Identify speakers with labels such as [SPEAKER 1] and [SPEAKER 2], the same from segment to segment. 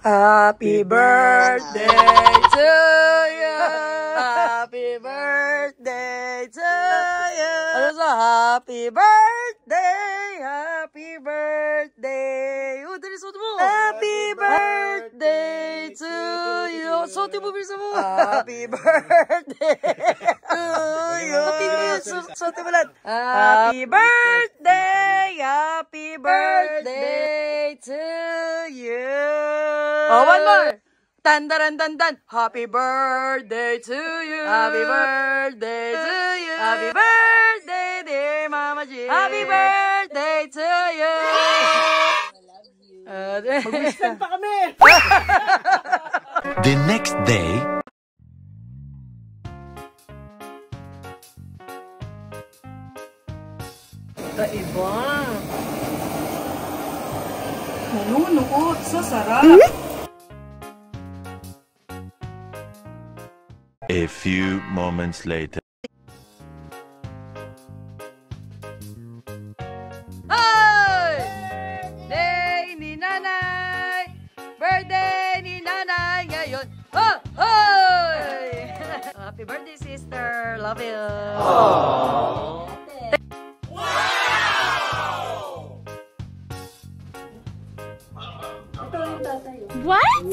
[SPEAKER 1] Happy birthday to you. Happy birthday to you. Ano sa happy birthday? Happy birthday. Oh, dali suot mo. Happy birthday to you. Suot mo, bisa mo. Happy birthday to you. Suot mo lang. Happy birthday. Happy birthday to you. Oh, one more. Dan, dan, dan, dan. Happy birthday to you. Happy birthday to you. Happy birthday, dear Mama G. Happy birthday to you. I love you. Mag-spend pa kami.
[SPEAKER 2] The next day.
[SPEAKER 1] Kaiba. Nanunuot sa sarap.
[SPEAKER 2] A few moments later.
[SPEAKER 1] Hey! Birthday ni Nanay! Birthday ni Nanay ngayon! Oh! Hey! Happy birthday, sister! Love you! Aww.
[SPEAKER 3] What?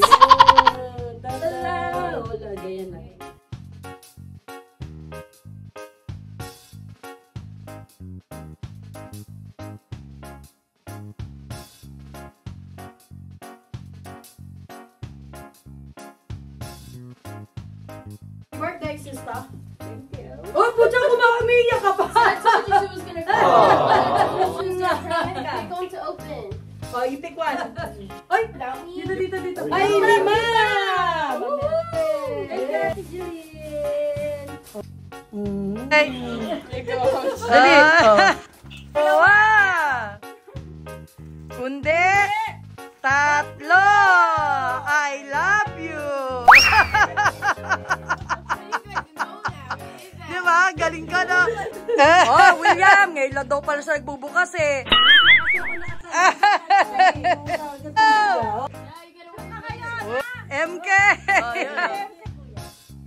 [SPEAKER 4] Birthday, sister.
[SPEAKER 3] Thank you.
[SPEAKER 1] Oh, pucha, kumakaamiyak ka pa!
[SPEAKER 4] I told you she was gonna cry. She was gonna cry. Pick one to open.
[SPEAKER 1] Oh, you pick one. Ay!
[SPEAKER 4] Without me.
[SPEAKER 1] Dito. Ay, ma'am!
[SPEAKER 4] Birthday, Julian.
[SPEAKER 1] Ay! Dali! Dalawa! Kundi! Tatlo! I love you! Diba? Galing ka na! Oh, William! Ngayon lang daw pala siya nagbubukas eh! MK!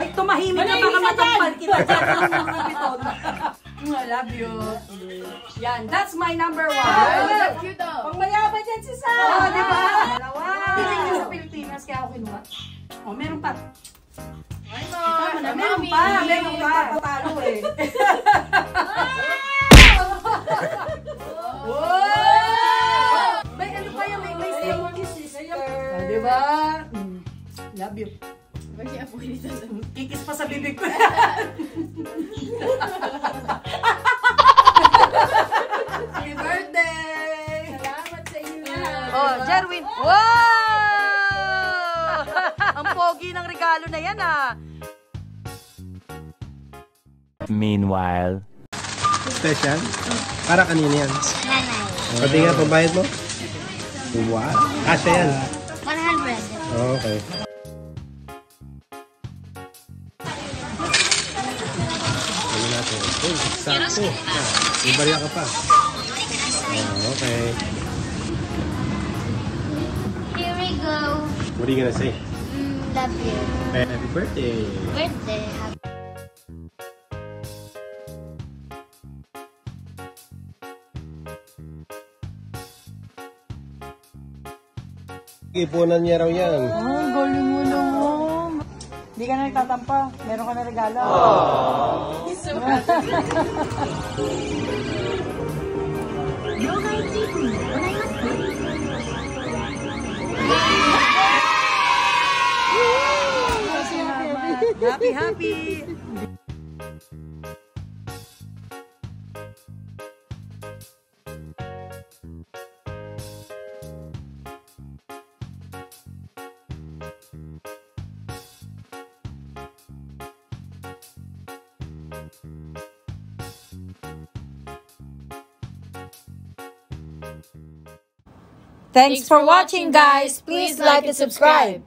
[SPEAKER 1] Ay, tumahimik ka baka matampal kita dyan. I love you. Yan, that's my number one.
[SPEAKER 4] That's cute though.
[SPEAKER 1] Pang mayaman yan si Sam. Oh, di ba? Dalawa. Hindi nyo sa Pilipinas kaya ako kinuha. Oh, meron pa.
[SPEAKER 4] Ay,
[SPEAKER 1] Meron pa. Meron pa. Patalo eh. Wow! May ano pa yan? May kisses. Oh, di ba? Love you. Kikis pa sa bibig ko. Happy birthday!
[SPEAKER 4] Salamat sa inyo.
[SPEAKER 1] Oh, Jerwin. Wow! Ang pogi ng regalo na yan ah.
[SPEAKER 2] Meanwhile.
[SPEAKER 5] Special? Para kanina yan?
[SPEAKER 3] Nanay.
[SPEAKER 5] Pati nga, pambayad mo? Wow. Kasya yan.
[SPEAKER 3] 100.
[SPEAKER 5] Okay. Ano natin? Oh, sakto. May barya ka pa. Okay.
[SPEAKER 3] Here we go.
[SPEAKER 5] What are you gonna say?
[SPEAKER 3] Love you.
[SPEAKER 5] Happy birthday.
[SPEAKER 3] Birthday.
[SPEAKER 5] Ipunan niya raw yan.
[SPEAKER 1] Oh, galing mo naman. Hindi ka na nagtatampa. Meron ka na regalo. Happy, happy.
[SPEAKER 4] Thanks for watching, guys. Please like and subscribe.